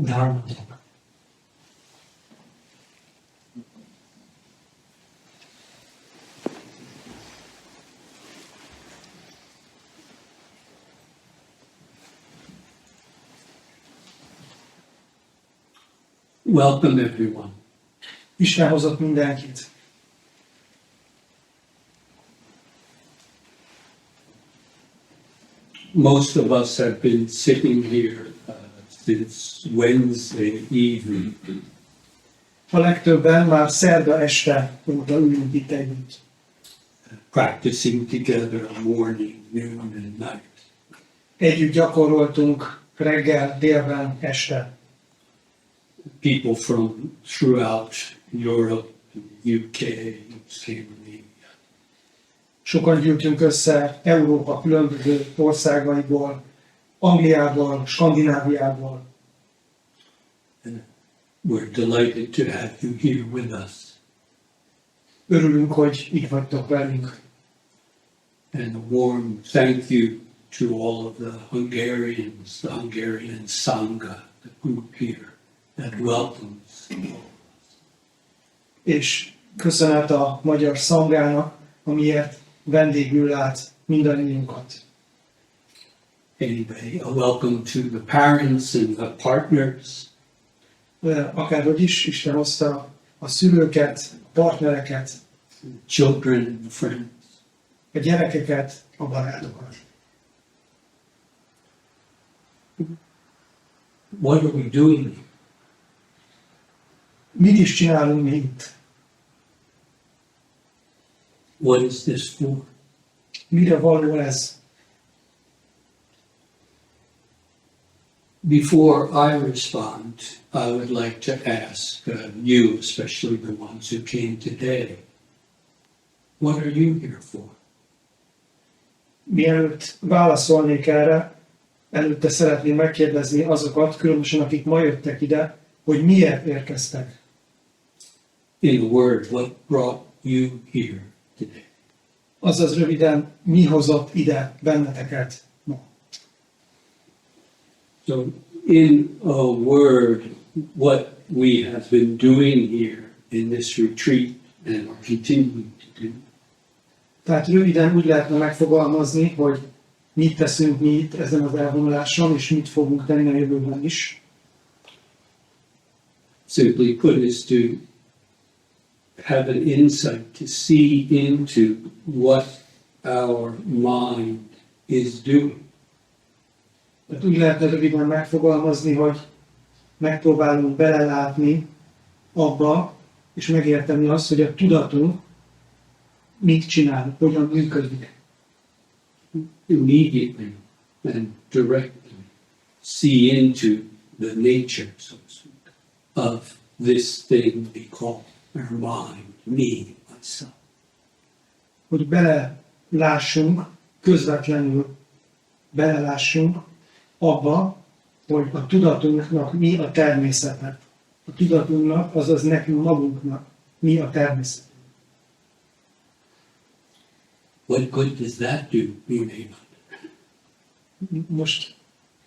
Dharma. Welcome everyone. Isten hozott mindenkit. Most of us have been sitting here since Wednesday evening. A legtöbben már szerda este óta ülünk itt együtt. Practicing together morning, noon and night. Együtt gyakoroltunk reggel, délben, este. People from throughout Europe, UK, Scandinavia. Sokan gyűltünk össze Európa különböző országaiból, Angliából, Skandináviából. And we're delighted to have you here with us. Örülünk, hogy itt vagytok velünk. And a warm thank you to all of the Hungarians, the Hungarian Sangha, the group here that welcomes all of us. És köszönet a magyar szangának, amiért vendégül lát mindannyiunkat. Anyway, a welcome to the parents and the partners. Akárhogy is, Isten hozta a szülőket, a partnereket, Children and friends. a gyerekeket, a barátokat. What are we doing? Mit is csinálunk mi itt? What is this for? Mire való ez? Before I respond, I would like to ask you, especially the ones who came today, what are you here for? Mielőtt válaszolnék erre, előtte szeretném megkérdezni azokat, különösen akik ma jöttek ide, hogy miért érkeztek. In a word, what brought you here today? Azaz röviden, mi hozott ide benneteket ma? So, in a word, what we have been doing here in this retreat and are continuing to do Tehát röviden úgy lehetne megfogalmazni, hogy mit teszünk mi itt ezen az elvonuláson, és mit fogunk tenni a jövőben is. simply put is to have an insight, to see into what our mind is doing. Tehát úgy lehetne röviden megfogalmazni, hogy megpróbálunk belelátni abba, és megérteni azt, hogy a tudatunk mit csinál, hogyan működik. Immediately and directly see into the nature, so to speak, of this thing we call our mind, me, myself. Hogy belelássunk, közvetlenül belelássunk abba, hogy a tudatunknak mi a természete. A tudatunknak, azaz nekünk magunknak mi a természet. What good does that do? You may wonder. Most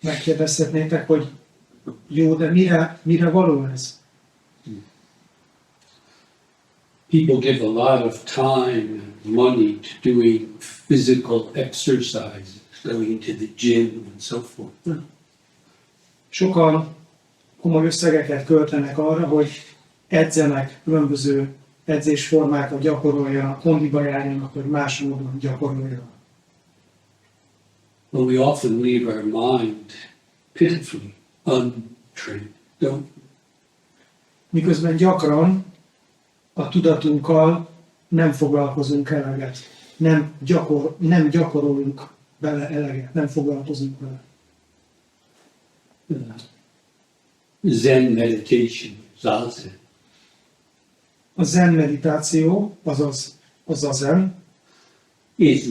megkérdezhetnétek, hogy jó, de mire való ez? People give a lot of time and money to doing physical exercises, going to the gym and so forth. Sokan komoly összegeket költenek arra, hogy edzenek, különböző edzésformákat gyakoroljanak, kondiba járjanak, vagy más módon gyakoroljanak. But we often leave our mind pitifully untrained, don't we? Miközben gyakran a tudatunkkal nem foglalkozunk eleget, nem gyakorolunk vele eleget, nem foglalkozunk vele. Zen meditation, zazen, A zen meditáció, azaz a zen, is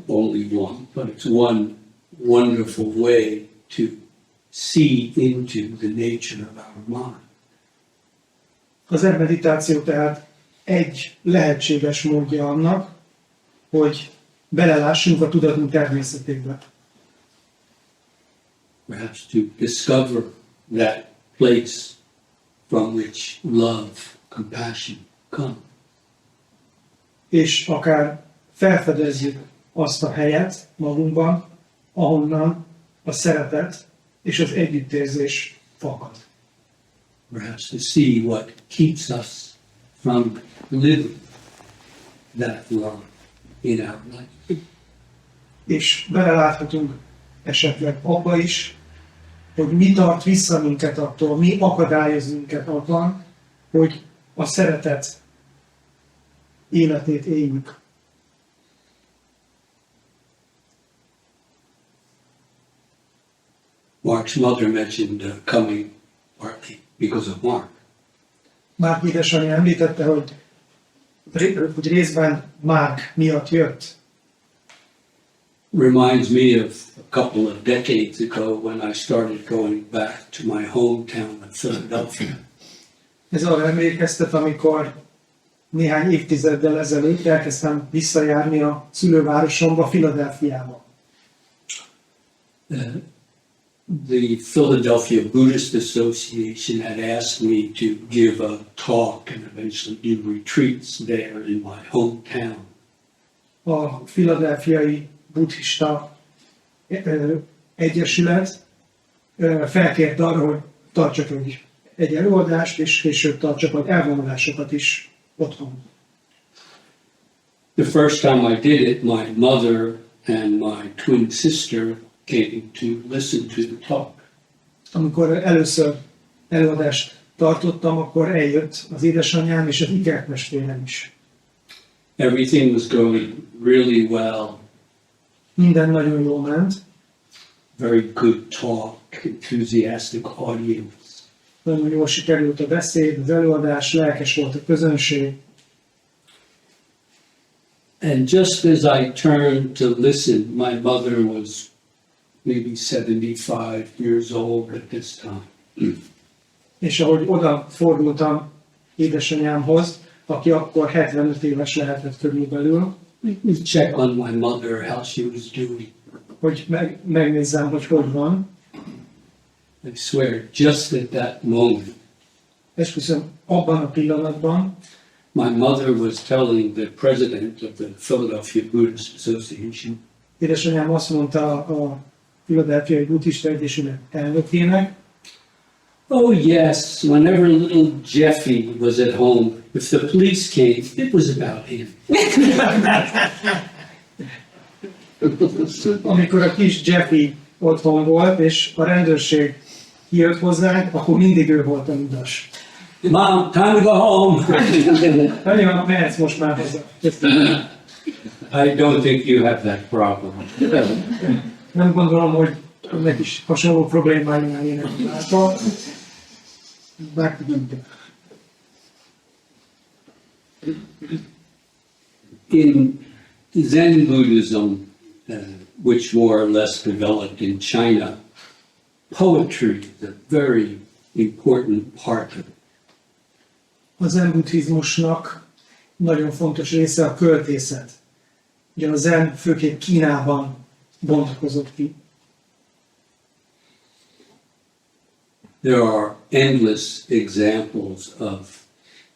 only one, but it's one wonderful way to see into the nature of our mind. a zen meditáció tehát egy lehetséges módja annak, hogy belelássunk a tudatunk természetébe. Perhaps to discover that place from which love, compassion come. És akár felfedezzük azt a helyet magunkban, ahonnan a szeretet és az együttérzés fakad. Perhaps to see what keeps us from living that love in our life. És beleláthatunk esetleg abba is, hogy mi tart vissza minket attól, mi akadályoz minket abban, hogy a szeretet életét éljük. Mark's mother mentioned coming partly because of Mark. Márk édesanyja említette, hogy részben Márk miatt jött. Reminds me of a couple of decades ago when I started going back to my hometown of Philadelphia. Ez arra emlékeztet, amikor néhány évtizeddel ezelőtt elkezdtem visszajárni a szülővárosomba, Philadelphiába. The Philadelphia Buddhist Association had asked me to give a talk and eventually do retreats there in my hometown. A Philadelphiai Buddhista Egyesület felkért arra, hogy tartsak egy előadást, és később tartsak majd elvonulásokat is otthon. The first time I did it, my mother and my twin sister came to listen to the talk. Amikor először előadást tartottam, akkor eljött az édesanyám és az ikertestvérem is. Everything was going really well. Minden nagyon jól ment, Very good talk, enthusiastic audience. nagyon jól sikerült a beszéd, az előadás, lelkes volt a közönség. And just as I turned to listen, my mother was maybe 75 years old at this time. És ahogy oda fordultam édesanyámhoz, aki akkor 75 éves lehetett körülbelül, We check on my mother, how she was doing. hogy megnézzem, hogy van. I swear, just at that moment, Esküszöm, abban a pillanatban my mother was telling the president of the Philadelphia Buddhist Association, édesanyám azt mondta a Philadelphiai Buddhista Egyesület elnökének, oh yes, whenever little Jeffy was at home, if the police came, it was about him. amikor a kis Jeffy otthon volt, és a rendőrség kijött hozzánk, akkor mindig ő volt a ludas. Mom, time to go home. Nagyon mehetsz most már haza. I don't think you have that problem. Nem gondolom, hogy önnek is hasonló problémái lennének. In Zen Buddhism, which more or less developed in China, poetry is a very important part of it. A zen buddhizmusnak nagyon fontos része a költészet. Ugye a zen főként Kínában bontakozott ki. There are endless examples of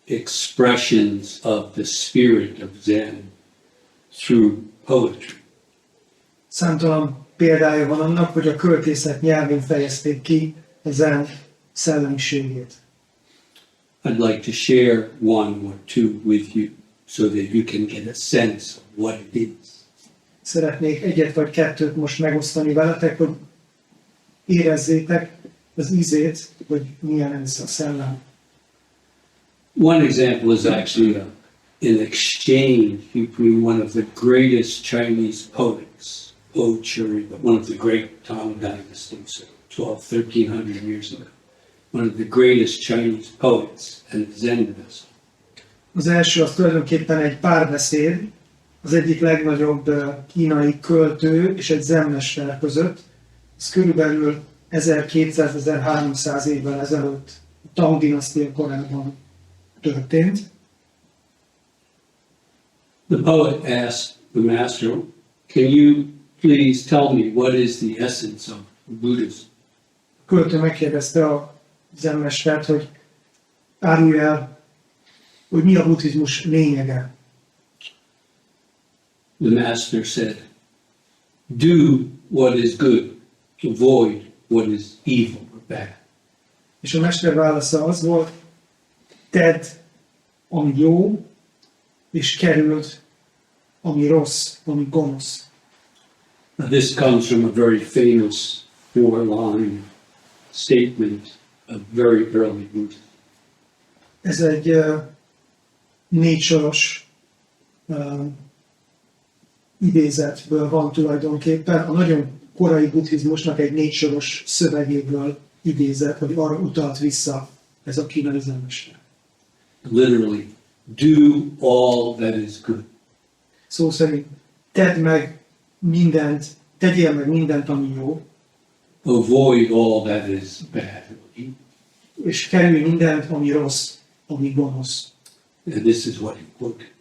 expressions of the spirit of Zen through poetry. Számtalan példája van annak, hogy a költészet nyelvén fejezték ki a zen szellemiségét. I'd like to share one or two with you so that you can get a sense of what it is. Szeretnék egyet vagy kettőt most megosztani veletek, hogy érezzétek az ízét, hogy milyen ez a szellem. One example is actually an exchange between one of the greatest Chinese poets, one of the great Tang dynasties, 1300 years ago. One of the greatest Chinese poets and Zen Buddhist. Az első az tulajdonképpen egy párbeszéd, az egyik legnagyobb kínai költő és egy zenmester között. Ez körülbelül 1200-1300 évvel ezelőtt a Tang dinasztia korában történt. The poet asked the master, can you please tell me what is the essence of Buddhism? A költő megkérdezte az zenmestert, hogy árulj el, hogy mi a buddhizmus lényege. The master said, do what is good, avoid what is evil or bad. És a mester válasza az volt, tedd, ami jó, és kerüld, ami rossz, ami gonosz. Now, this comes from a very famous four-line statement of very early Buddhism. Ez egy négysoros idézetből van tulajdonképpen. A nagyon korai buddhizmusnak egy négysoros szövegéből idézett, vagy arra utalt vissza ez a kínai zenmester. Literally, do all that is good. Szó szerint tegyél meg mindent, ami jó, Avoid all that is bad. és kerülj mindent, ami rossz, ami gonosz. And this is what he quoted.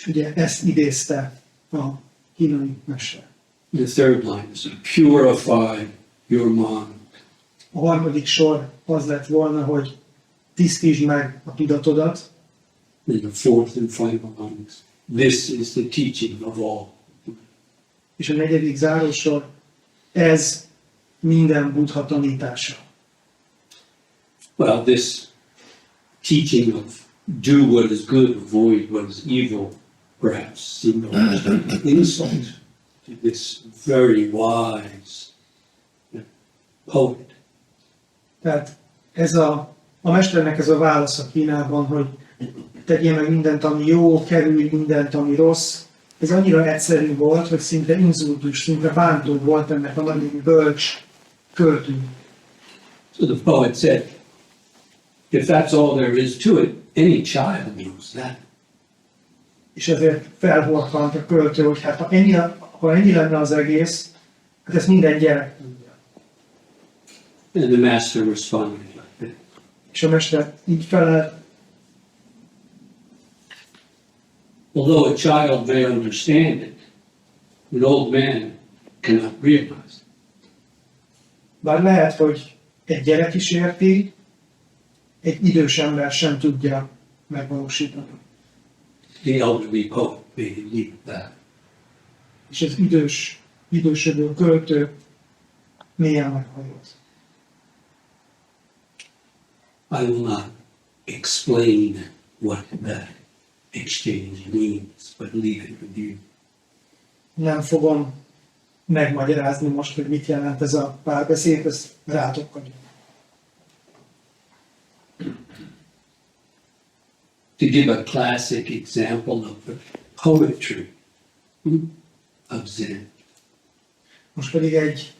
Ugye ezt idézte a kínai mester. The third line is purify your mind. A harmadik sor az lett volna, hogy tisztítsd meg a tudatodat, And the fourth and final line is this is the teaching of all. és a negyedik zárósor, ez minden Buddha tanítása. Well, this teaching of do what is good, avoid what is evil, perhaps seemed almost an insult to this very wise poet. Tehát ez a mesternek ez a válasz a Kínában, hogy tegyél meg mindent, ami jó, kerülj mindent, ami rossz. Ez annyira egyszerű volt, hogy szinte inzultus, szinte bántó volt ennek a nagyon bölcs költőnek. So the poet said, if that's all there is to it, any child knows that. És ezért felhorkant a költő, hogy hát ha ennyi lenne az egész, hát ezt minden gyerek tudja. And the master responded like that. És a mester így felelt, Although a child may understand it, an old man cannot realize it. bár lehet, hogy egy gyerek is érti, egy idős ember sem tudja megvalósítani. The elderly poet made believe that. És az idősödő költő mélyen meghajolt. I will not explain what that exchange means, but leave it with you. Nem fogom megmagyarázni most, hogy mit jelent ez a párbeszéd, ezt rátok hagyom. To give a classic example of the poetry of Zen, Most pedig egy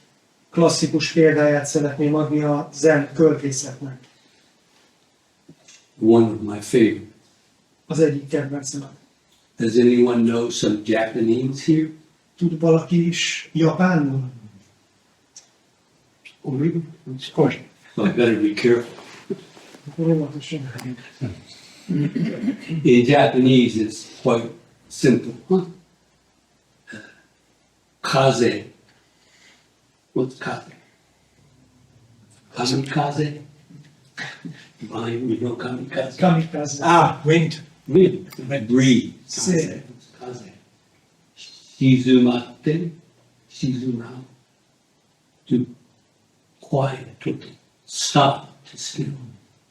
klasszikus példáját szeretném adni a zen költészetnek. one of my favorite. Az egyik kedvencem. Does anyone know some Japanese here? Tud valaki is japánul? Oh, really? So I better be careful. Óvatosan. In Japanese, it's quite simple. Kaze. What's kaze? Kamikaze? Mine, you know kamikaze? Kamikaze. Wind. Wind. Breeze. Say. Kaze. Shizumate. Shizumau. To quiet, to stop, to still.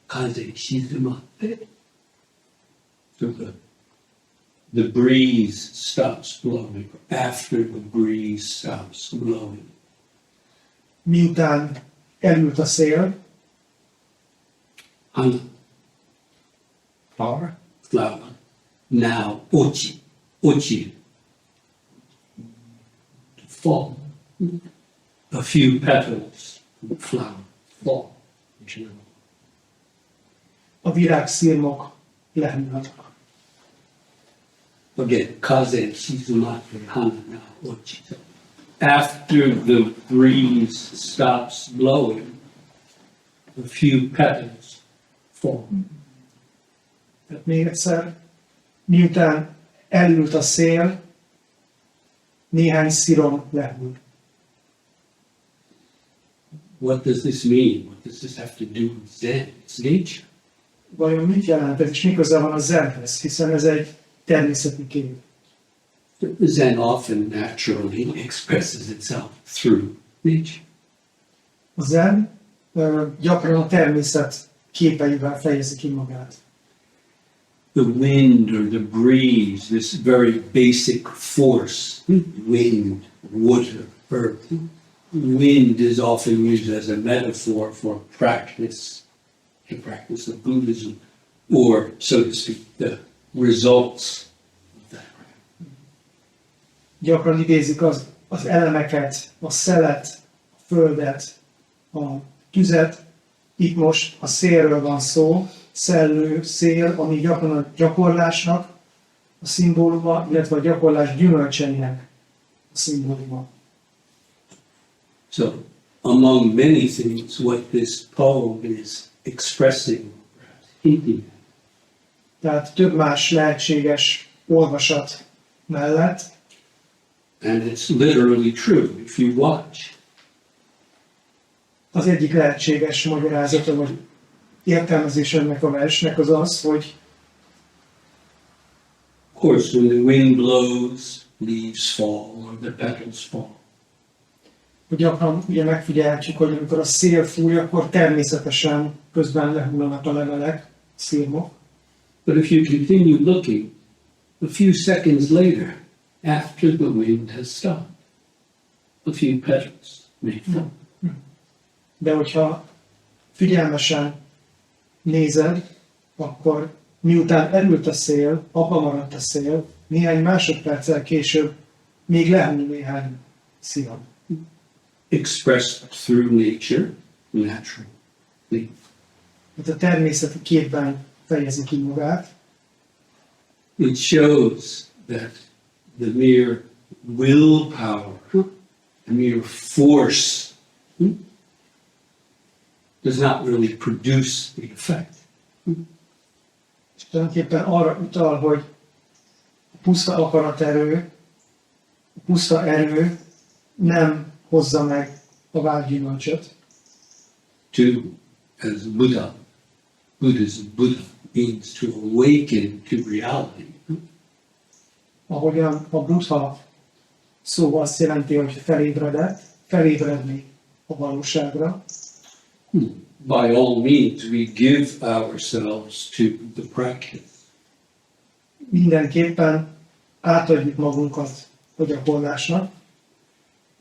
Kaze. Shizumate. So the breeze stops blowing. After the breeze stops blowing. Miután elült a szél, Hana, Flower. flower. Now, ochi. Ochi. To fall. A few petals of flower fall. a virágszirmok lehűlnek. Again, kaze, shizumate, hana, now, ochi. After the breeze stops blowing, a few petals fall. Tehát még egyszer, miután elült a szél, néhány szirom lehűl. what does this mean? What does this have to do with Zen? It's nature. Vajon mit jelent ez, és mi köze van a zenhez, hiszen ez egy természeti kép. Zen often naturally expresses itself through nature. A zen gyakran a természet képeivel fejezi ki magát. The wind or the breeze, this very basic force, wind, water, earth. Wind is often used as a metaphor for practice, the practice of Buddhism, or, so to speak, the results of that practice. Gyakran idézik az elemeket, a szelet, a földet, a tüzet. Itt most a szélről van szó, szellő, szél, ami gyakran a gyakorlásnak a szimbóluma, illetve a gyakorlás gyümölcseinek a szimbóluma. So, among many things, what this poem is expressing, hinting at, Tehát több más lehetséges olvasat mellett, and it's literally true if you watch. az egyik lehetséges magyarázata, vagy értelmezés ennek a versnek az az, hogy Of course, when the wind blows, leaves fall or the petals fall. gyakran ugye megfigyelhetjük, hogy amikor a szél fúj, akkor természetesen közben lehullanak a levelek, szirmok. But if you continue looking, a few seconds later, after the wind has stopped, a few petals may fall. De hogyha figyelmesen nézed, akkor miután elült a szél, abba maradt a szél, néhány másodperccel később még lehull néhány szív. Expressed through nature, naturally. Hát a természeti képben fejezi ki magát. It shows that the mere willpower, the mere force, does not really produce the effect. És tulajdonképpen arra utal, hogy a puszta akaraterő, a puszta erő nem hozza meg a vágygyümölcsöt. To, as Buddha means to awaken to reality. Ahogyan a Buddha szó azt jelenti, hogy felébredett, felébredni a valóságra. By all means, we give ourselves to the practice. Mindenképpen átadjuk magunkat a gyakorlásnak,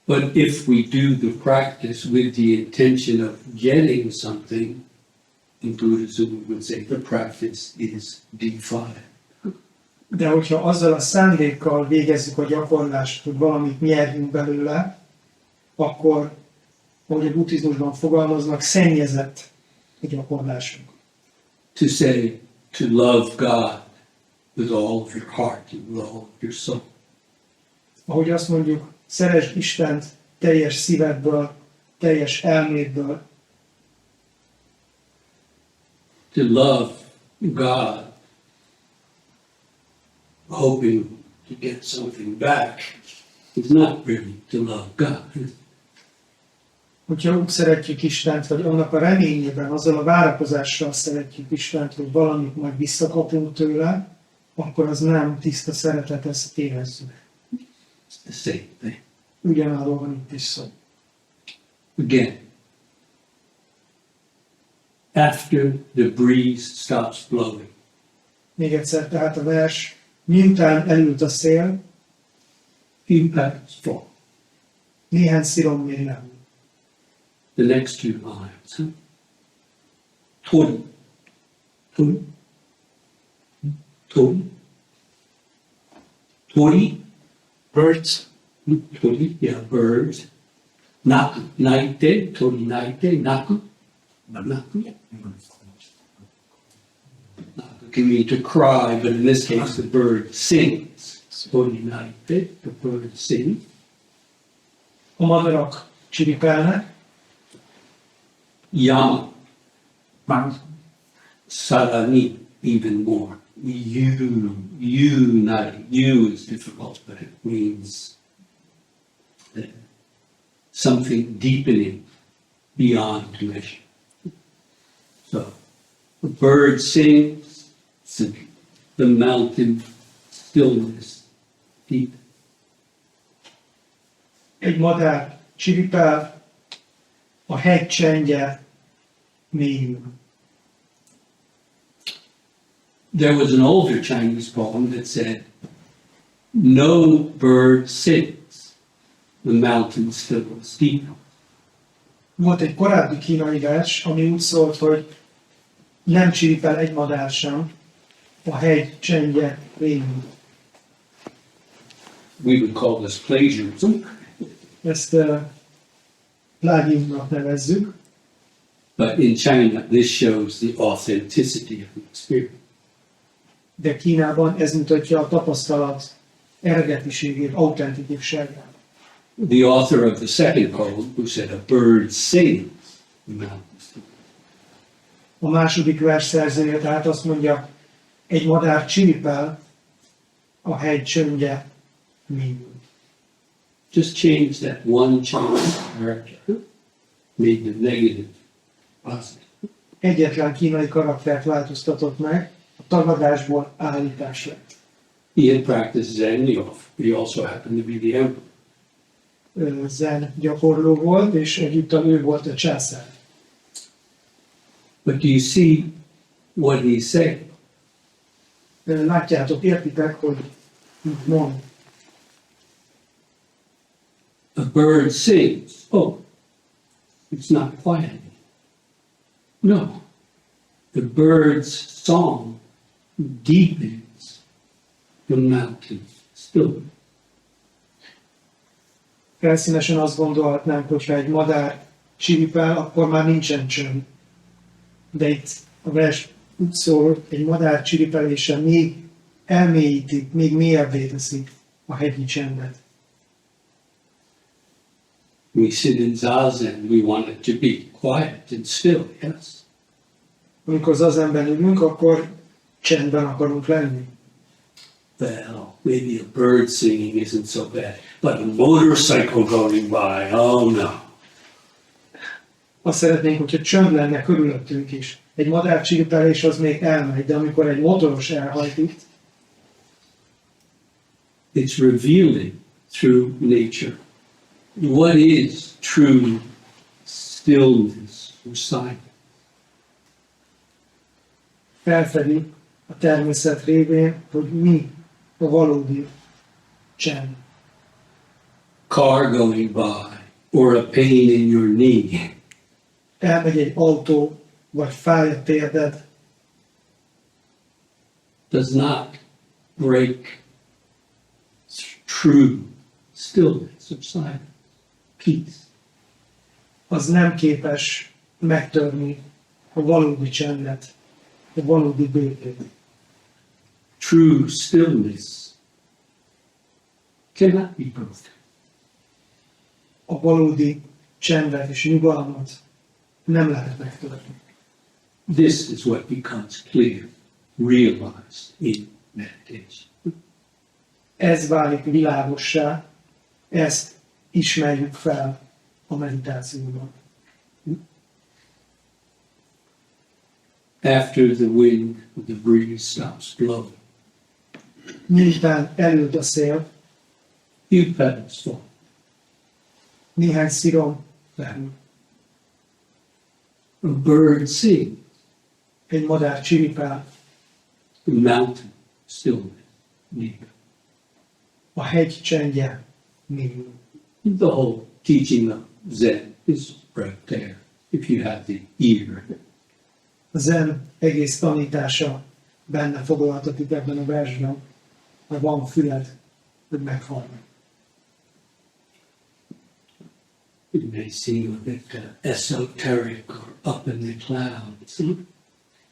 But if we do the practice with the intention of getting something, in Buddhism we would say the practice is defiled. de hogyha azzal a szándékkal végezzük a gyakorlást, hogy valamit nyerjünk belőle, akkor, ahogy a buddhizmusban fogalmaznak, szennyezett a gyakorlásunk. To say, to love God with all of your heart and with all of your soul. Ahogy azt mondjuk, szeresd Istent teljes szívedből, teljes elmédből. To love God, hoping to get something back, is not really to love God. Hogyha úgy szeretjük Istent, vagy annak a reményében, azzal a várakozással szeretjük Istent, hogy valamit majd visszakapunk tőle, akkor az nem tiszta szeretet, ezt érezzük. It's the same thing. Ugyanarról van itt is szó. Again, after the breeze stops blowing, Még egyszer, tehát a vers, miután elült a szél, few petals fall. néhány szirom még lehull. The next two lines. Tori. Tori. Tori. Tori. Birds. Tori, yeah, birds. Naku. Naite. Tori naite. Naku. Naku. Naku can mean to cry, but in this case the bird sings. Tori naite. The bird sings. A madarak csiripelnek, Yama. Sarani, even more. Unite. You is difficult, but it means something deepening, beyond measure. So a bird sings, the mountain stillness deep. Egy madár csiripel, a hegy csendje mélyül. There was an older Chinese poem that said, no bird sings, the mountain stillness deep. Volt egy korábbi kínai vers, ami úgy szólt, hogy nem csiripel egy madár sem, a hegy csendje mélyül. We would call this plagiarism, Ezt plágiumnak nevezzük, but in China, this shows the authenticity of the experience. de Kínában ez mutatja a tapasztalat eredetiségét, autentikusságát. The author of the second poem, who said, a bird sings, the mountain stillness. A második vers szerzője tehát azt mondja, egy madár csiripel, a hegy csöndje mélyül. Just change that one Chinese character, made the negative positive. Egyetlen kínai karaktert változtatott meg, a tagadásból állítás lett. He had practiced Zen, he also happened to be the emperor. Zen gyakorló volt, és egyúttal ő volt a császár. But do you see what he's saying? Látjátok, értitek, hogy mit mond. A bird sings. Oh, it's not quiet. No. The bird's song deepens the mountain stillness. Felszínesen azt gondolhatnánk, hogy ha egy madár csiripel, akkor már nincsen csönd. De itt a vers úgy szól, hogy egy madár csiripelése még elmélyíti, még mélyebbé teszi a hegyi csendet. We sit in zazen, we want it to be quiet and still, yes? Amikor zazenben ülünk, akkor csendben akarunk lenni. Well, maybe a bird singing isn't so bad, but a motorcycle going by, oh no. Azt szeretnénk, hogyha csönd lenne körülöttünk is. Egy madár csiripelés az még elmegy, de amikor egy motoros elhajt itt, It's revealing through nature what is true stillness or silence. felfedi a természet révén, hogy mi a valódi csend. Car going by or a pain in your knee. Elmegy egy autó, vagy fáj a térded, Does not break true stillness of silence, peace. az nem képes megtörni a valódi csendet, a valódi békét. True stillness cannot be broken. A valódi csendet és nyugalmat nem lehet megtörni. This is what becomes clear, realized in meditation. Ez válik világossá, ezt ismerjük fel a meditációban. After the wind, the breeze stops blowing, Miután elült a szél, few petals fall. néhány szirom lehűl. A bird sings, Egy madár csiripál, the mountain stillness deep. a hegy csendje mélyül. The whole teaching of Zen is right there, if you have the ear. A zen egész tanítása benne foglaltatik ebben a versben, ha van füled, hogy meghallni. It may seem a bit esoteric or up in the clouds.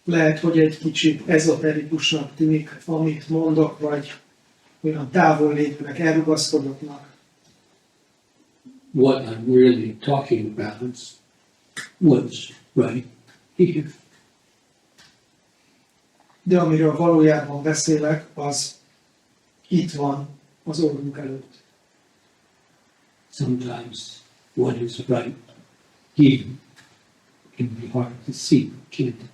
Lehet, hogy egy kicsit ezoterikusnak tűnik, amit mondok, vagy olyan távol létnek, elrugaszkodottnak. What I'm really talking about is what's right here. De amiről valójában beszélek, az itt van az orrunk előtt. Sometimes what is right here can be hard to see, can't it?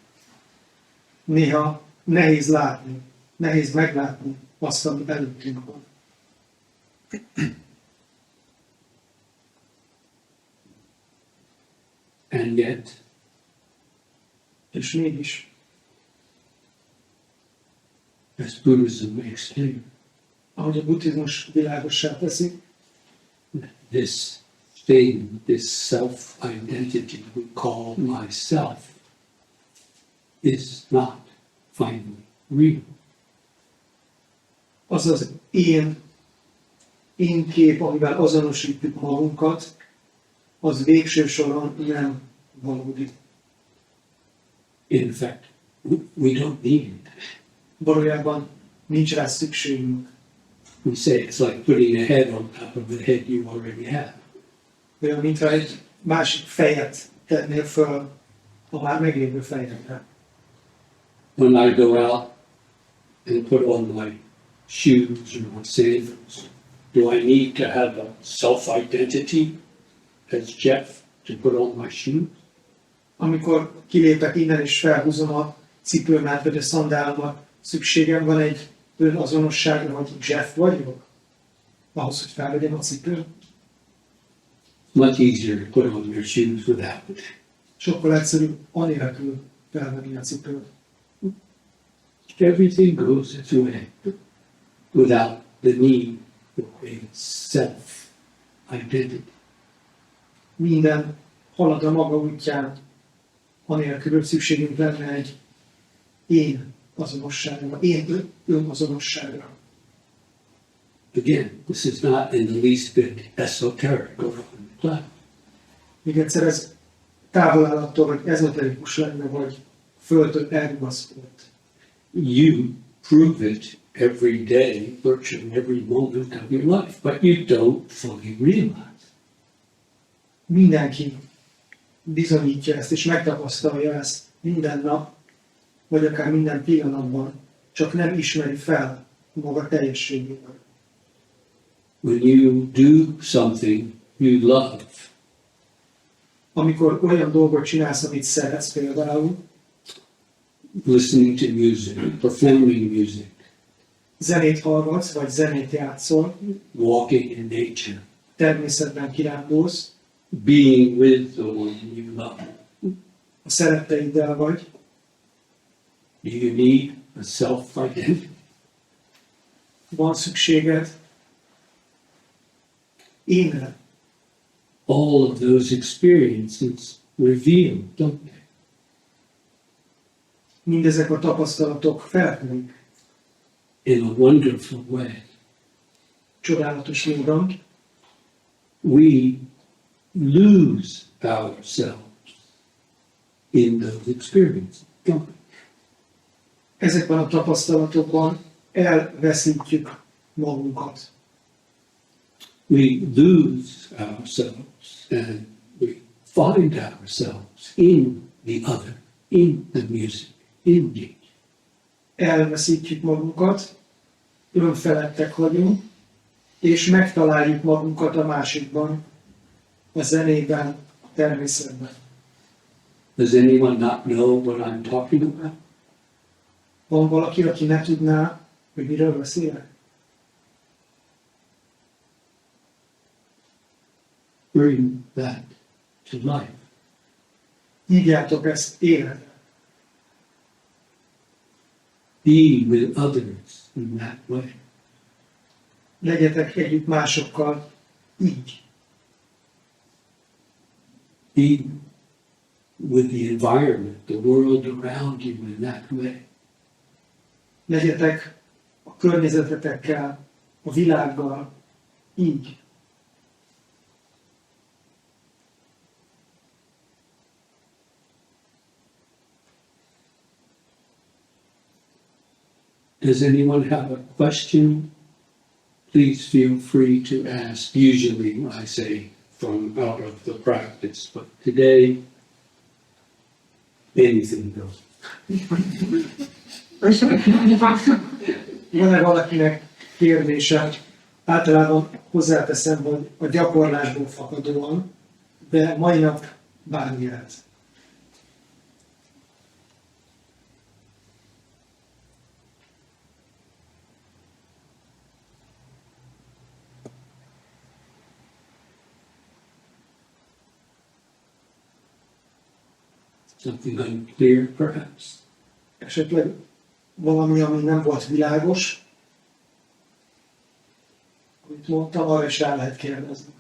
Néha nehéz látni, nehéz meglátni azt, ami előttünk van. And yet, És mégis, as Buddhism makes clear, ahogy a buddhizmus világossá teszi, this thing, this self-identity we call myself is not finally real. az az én kép, amivel azonosítjuk magunkat, az végső soron nem valódi. In fact, we don't need it. Valójában nincs rá szükségünk. We say it's like putting a head on top of the head you already have. Olyan, mintha egy másik fejet tennél föl a már meglévő fejedre. When I go out and put on my shoes or my sandals, do I need to have a self-identity as Jeff to put on my shoes? Amikor kilépek innen és felhúzom a cipőmet vagy a szandálomat, szükségem van egy önazonosságra, hogy Jeff vagyok? Ahhoz, hogy felvegyem a cipőt. Much easier to put on your shoes without it. Sokkal egyszerűbb anélkül felvenni a cipőt. Everything goes its way without the need for a self-identity. Minden halad a maga útján, anélkül, hogy szükségünk lenne egy én azonosságra, én önazonosságra. Again, this is not in the least bit esoteric or unpleasant. Még egyszer ez távol áll attól, hogy ezoterikus lenne, vagy földön elrugasztott. You prove it every day, virtually every moment of your life, but you don't fully realize. Mindenki bizonyítja ezt, és megtapasztalja ezt minden nap, vagy akár minden pillanatban, csak nem ismeri fel maga teljességében. When you do something you love, Amikor olyan dolgot csinálsz, amit szeretsz, például listening to music, performing music, zenét hallgatsz, vagy zenét játszol, walking in nature, természetben kirándulsz, being with the one you love, a szeretteiddel vagy, do you need a self-identity? van szükséged énre. All of those experiences reveal, don't they? Mindezek a tapasztalatok feltűnik In a wonderful way. csodálatos módon. We lose ourselves in those experiences, don't we? Ezekben a tapasztalatokban elveszítjük magunkat. We lose ourselves and we find ourselves in the other, in the music, in nature. Elveszítjük magunkat, önfeledtek vagyunk, és megtaláljuk magunkat a másikban, a zenében, a természetben. Does anyone not know what I'm talking about? Van valaki, aki ne tudná, hogy miről beszélek? Bring that to life. Hívjátok ezt életre. Be with others in that way. Legyetek együtt másokkal így. Be with the environment, the world around you in that way. Legyetek a környezetetekkel, a világgal így. Does anyone have a question? Please feel free to ask. Usually I say from out of the practice, but today anything goes. Van-e valakinek kérdése? Általában hozzáteszem, hogy a gyakorlásból fakadóan, de mai nap bármi lehet. Something unclear, perhaps? Esetleg valami, ami nem volt világos, amit mondtam, arra is rá lehet kérdezni.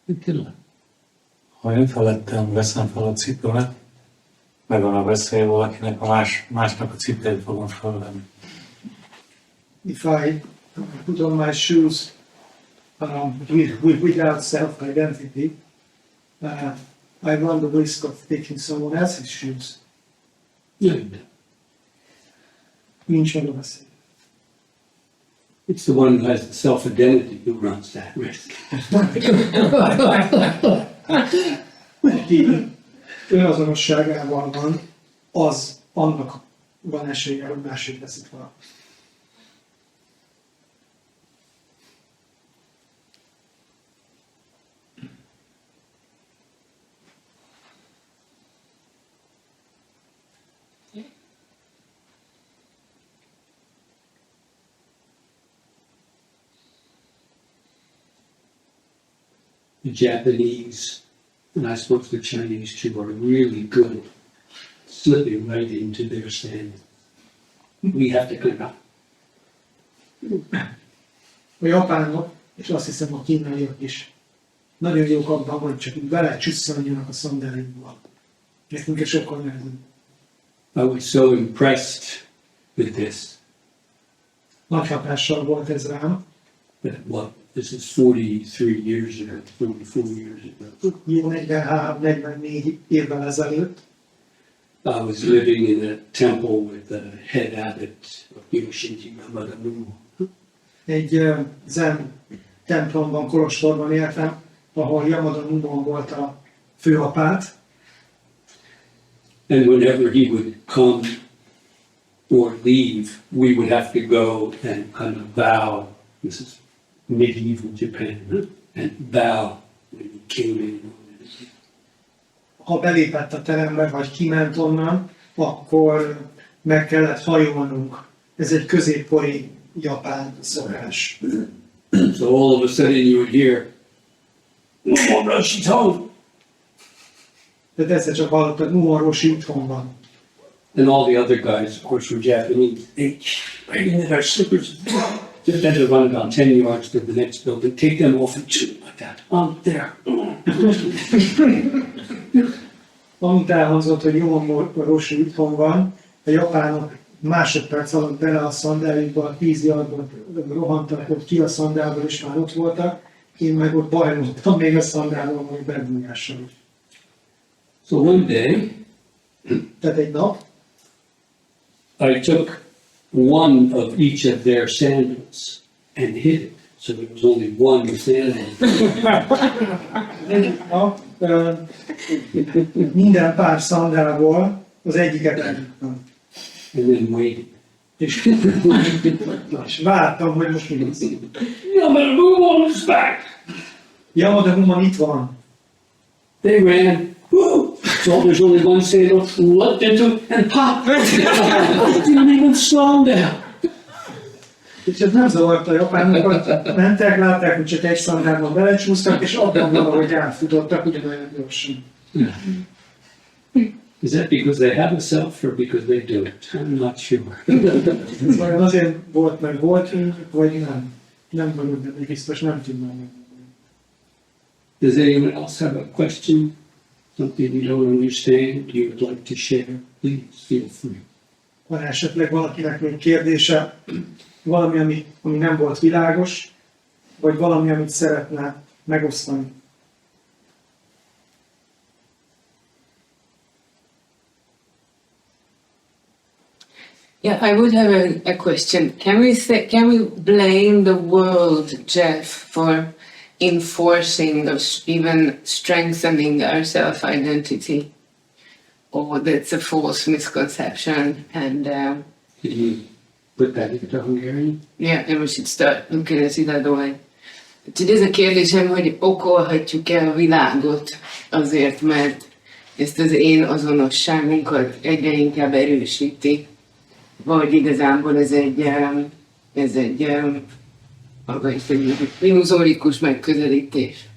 Attila. Ha én felettem veszem fel a cipőmet, meg van a veszély valakinek, másnak a cipőjét fogom felvenni. If I put on my shoes without self-identity, I run the risk of taking someone else's shoes. Good. Nincs meg a veszély. It's the one who has the self-identity who runs that risk. Aki önazonosságával van, az annak van esélye, hogy másik veszik fel. The Japanese, and I suppose the Chinese too, are really good at slipping right into their sand. We have to kind of, A japánok, és azt hiszem a kínaiak is, nagyon jók abban, hogy csak bele csusszanjanak a szandálikba. Nekünk ez sokkal nehezebb. I was so impressed with this. Nagy hatással volt ez rám. That what, this is 43 years ago, 44 years ago. Jó 43-44 évvel ezelőtt I was living in a temple with the head abbot of Yoshinji Yamada. egy zen templomban, kolostorban éltem, ahol Yamada Nubon volt a főapát, And whenever he would come or leave, we would have to go and kind of bow. This is medieval Japan, and bow when he came in. ha belépett a terembe, vagy kiment onnan, akkor meg kellett hajolnunk. Ez egy középkori japán szokás. So all of a sudden you would hear, "No more Roshi Tone." Tehát egyszer csak hallottad, Nuharoshi itthon van. And all the other guys, of course, were Japanese. They right into their slippers. Just had to run about 10 yards to the next building, take them off and shoot like that. There. Amint elhangzott, hogy Nuharoshi itthon van, a japánok másodperc alatt bele a szandálikba, 10 yardban rohantak, hogy ki a szandálból, és már ott voltak. Én meg ott bajlottam még a szandálból, hogy bebújással is. So one day, Tehát egy nap I took one of each of their sandals and hid it. So there was only one sandal. Minden pár szandálból az egyiket elvittem. And then waited. És vártam, hogy most mi lesz. No, but move on his back. Yamada Nubon itt van. They ran. Woo! So there's only one sandal, leapt into it and popped. Didn't even slow down. És ez nem zavarta a japánokat, mentek, látták, hogy csak egy szandálban belecsúsztak, és abban valahogy átfutottak ugyanolyan gyorsan. Is that because they have a self or because they do it? I'm not sure. Ez vajon azért volt, mert volt így, vagy nem? Nem vagyok benne biztos, nem tudom. Does anyone else have a question? Something you don't understand you would like to share? Please feel free. Van esetleg valakinek még kérdése, valami, ami nem volt világos, vagy valami, amit szeretne megosztani. Yeah, I would have a question. Can we blame the world, Jeff, for enforcing or even strengthening our self-identity? Or that's a false misconception and Can you put that into Hungarian? yeah, and we should start looking at it that way. Úgyhogy ez a kérdésem, hogy okolhatjuk el a világot azért, mert ezt az én azonosságunkat egyre inkább erősíti, vagy igazából ez egy maga is egy illuzórikus megközelítés.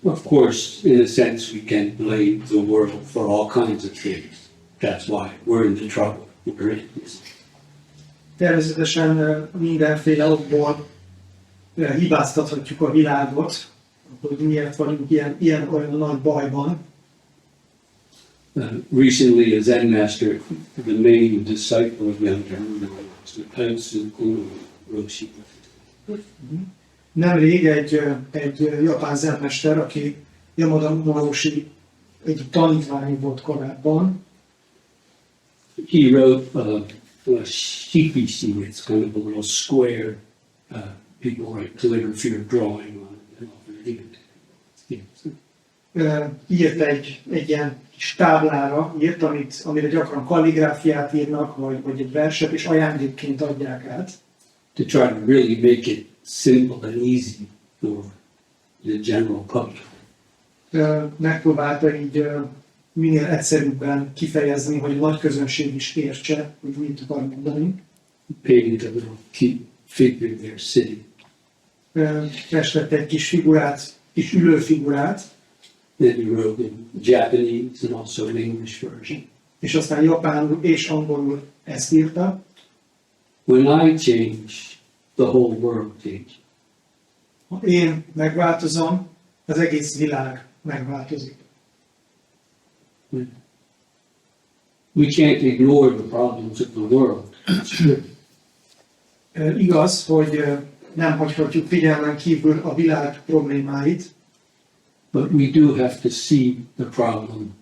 Of course, in a sense, we can blame the world for all kinds of things. That's why we're in the trouble we're in. Természetesen mindenféle okból hibáztathatjuk a világot, hogy miért vagyunk ilyen olyan nagy bajban. Recently, a Zen master, the main disciple of Yamcha, was Roshi. Nemrég egy japán zenmester, aki Yamada Roshi egy tanítvány volt korábban, He wrote a shikishi, it's kind of a little square people write calligraphy or drawing on it. Írt egy ilyen kis táblára, amire gyakran kalligráfiát írnak, vagy egy verset, és ajándékként adják át. To try to really make it simple and easy for the general public. Megpróbálta így minél egyszerűbben kifejezni, hogy a nagy közönség is értse, hogy mit akar mondani. Painted a little figure there sitting. Festett egy kis figurát, kis ülőfigurát, Then he wrote in Japanese and also an English version. és aztán japánul és angolul ezt írta. When I change, the whole world changes. Ha én megváltozom, az egész világ megváltozik. We can't ignore the problems of the world. It's true. Igaz, hogy nem hagyhatjuk figyelmen kívül a világ problémáit, But we do have to see the problem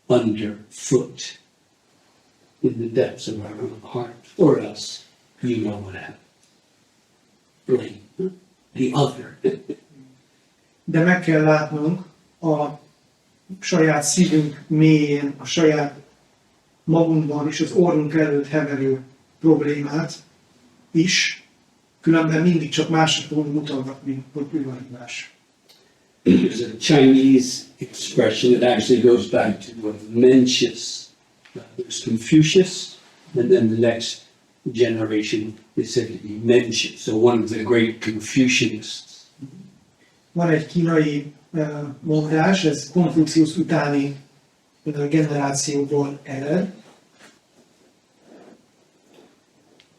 underfoot in the depths of our own heart, or else you know what happens. Blame the other. de meg kell látnunk a saját szívünk mélyén, a saját magunkban és az orrunk előtt heverő problémát is, különben mindig csak másra fogunk mutatni, hogy ő a hibás. There's a Chinese expression that actually goes back to Mencius. There's Confucius, and then the next generation is said to be Mencius, so one of the great Confucianists. Van egy kínai mondás, ez Konfuciusz utáni generációból ered.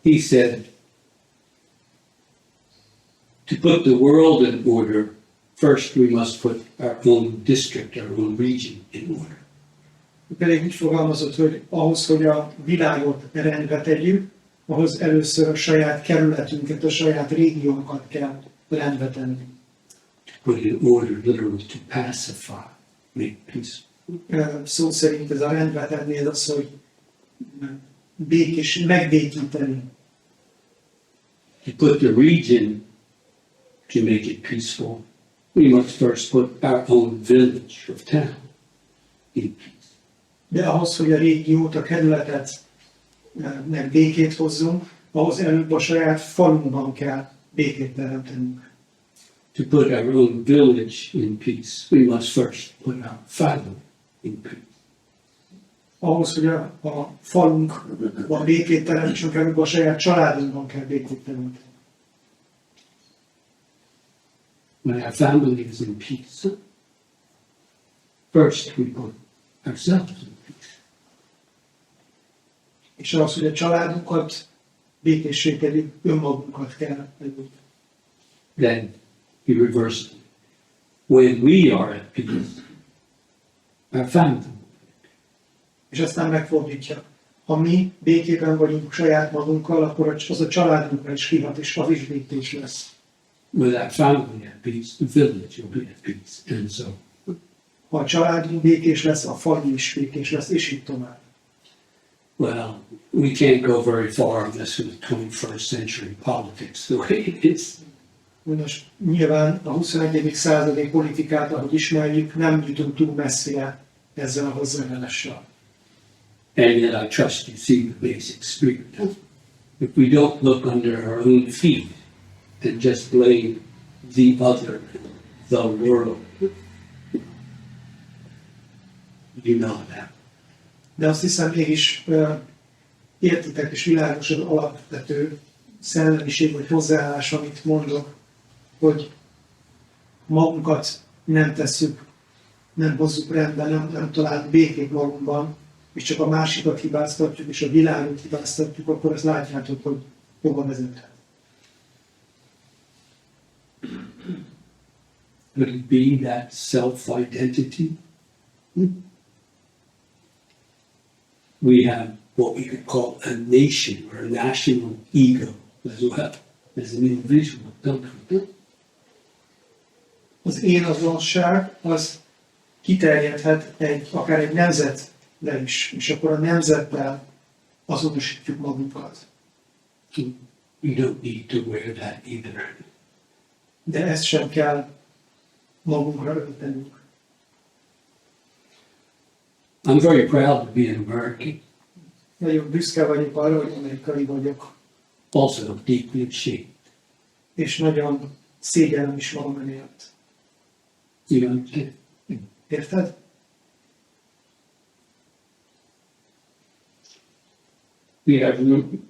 He said, to put the world in order, first we must put our own district, our own region in order. Pedig úgy fogalmazott, hogy ahhoz, hogy a világot rendbe tegyük, ahhoz először a saját kerületünket, a saját régiónkat kell rendbe tenni. To put in order, literally to pacify, make peace. Szó szerint ez a rendbe tenni, ez az, hogy békés, megbékíteni. To put the region to make it peaceful, we must first put our own village or town in peace. De ahhoz, hogy a régiót, a kerületet meg békét hozzunk, ahhoz előbb a saját falunkban kell békét teremtenünk. To put our own village in peace, we must first put our family in peace. Ahhoz, hogy a falunkban békét teremtsünk, előbb a saját családunkban kell békét teremteni. When our family is in peace, first we put ourselves in peace. És ahhoz, hogy a családunkat békéssé tegyük, önmagunkat kell előbb. Then he reversed it. When we are at peace, our family. És aztán megfordítja. Ha mi békében vagyunk saját magunkkal, akkor az a családunkra is kihat, és az is békés lesz. With our family at peace, the village will be at peace, and so. Ha a családunk békés lesz, a falu is békés lesz, és így tovább. Well, we can't go very far on this in the 21st century politics the way it is. Most nyilván a 21. századi politikát, ahogy ismerjük, nem jutunk túl messzire ezzel a hozzáállással. And yet I trust you see the basic spirit. If we don't look under our own feet and just blame the other, the world, you know that. De azt hiszem mégis értitek és világos az alapvető szellemiség vagy hozzáállás, amit mondok, hogy magunkat nem tesszük, nem hozzuk rendbe, nem találunk békét magunkban, és csak a másikat hibáztatjuk, és a világot hibáztatjuk, akkor azt látjátok, hogy hova vezethet. Could it be that self-identity? We have what we could call a nation or a national ego as well as an individual, don't we? Az én azonosság az kiterjedhet akár egy nemzetre is, és akkor a nemzettel azonosítjuk magunkat. We don't need to wear that either. De ezt sem kell magunkra öltenünk. I'm very proud to be an American, Nagyon büszke vagyok arra, hogy amerikai vagyok, also deeply ashamed. és nagyon szégyellem is magam emiatt. You understand? Érted? We have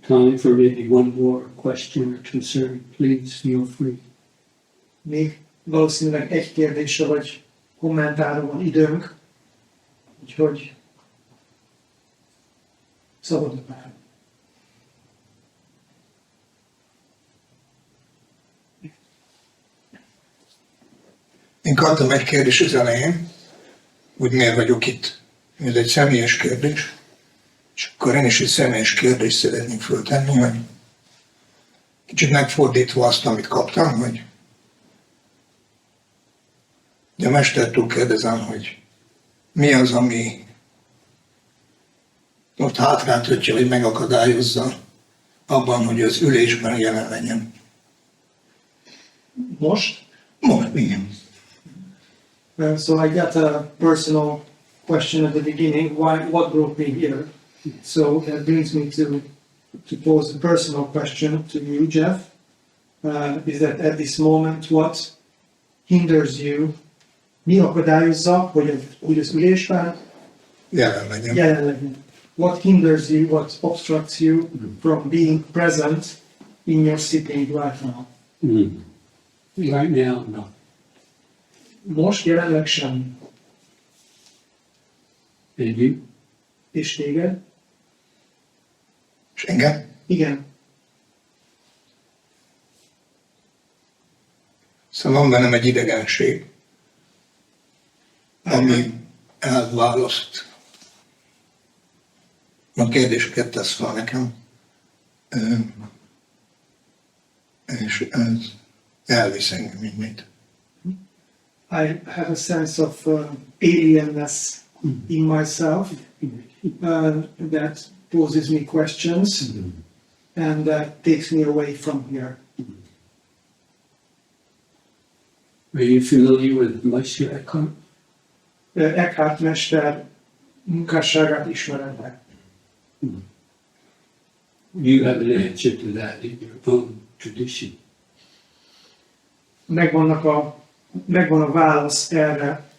time for maybe one more question or concern. Please feel free. Még valószínűleg egy kérdésre vagy kommentára van időnk, úgyhogy szabadok már. Én kaptam egy kérdés az elején, hogy miért vagyok itt. Ez egy személyes kérdés. És akkor én is egy személyes kérdést szeretnék föltenni, hogy kicsit megfordítva azt, amit kaptam, hogy de a mestertől kérdezem, hogy mi az, ami ott hátráltatja, vagy megakadályozza abban, hogy az ülésben jelen legyen. Most? Most, igen. So I got a personal question at the beginning. What brought me here? So that brings me to pose a personal question to you, Jeff. Is that at this moment, what hinders you? Mi akadályozza, hogy az ülésben Jelen legyen. jelen legyen? What hinders you, what obstructs you from being present in your sitting right now? Right now, no. Most jelenleg semmi. And you? És téged? És engem? Igen. Szóval van bennem egy idegenség, ami elválaszt. A kérdéseket tesz fel nekem, és ez elvisz engem mindent. I have a sense of alienness in myself that poses me questions and that takes me away from here. Are you familiar with Monsieur Eckhart? Eckhart mester munkásságát ismered. You have an answer to that in your own tradition. Megvan a válasz erre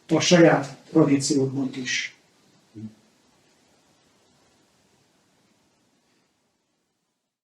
a saját tradíciódban is.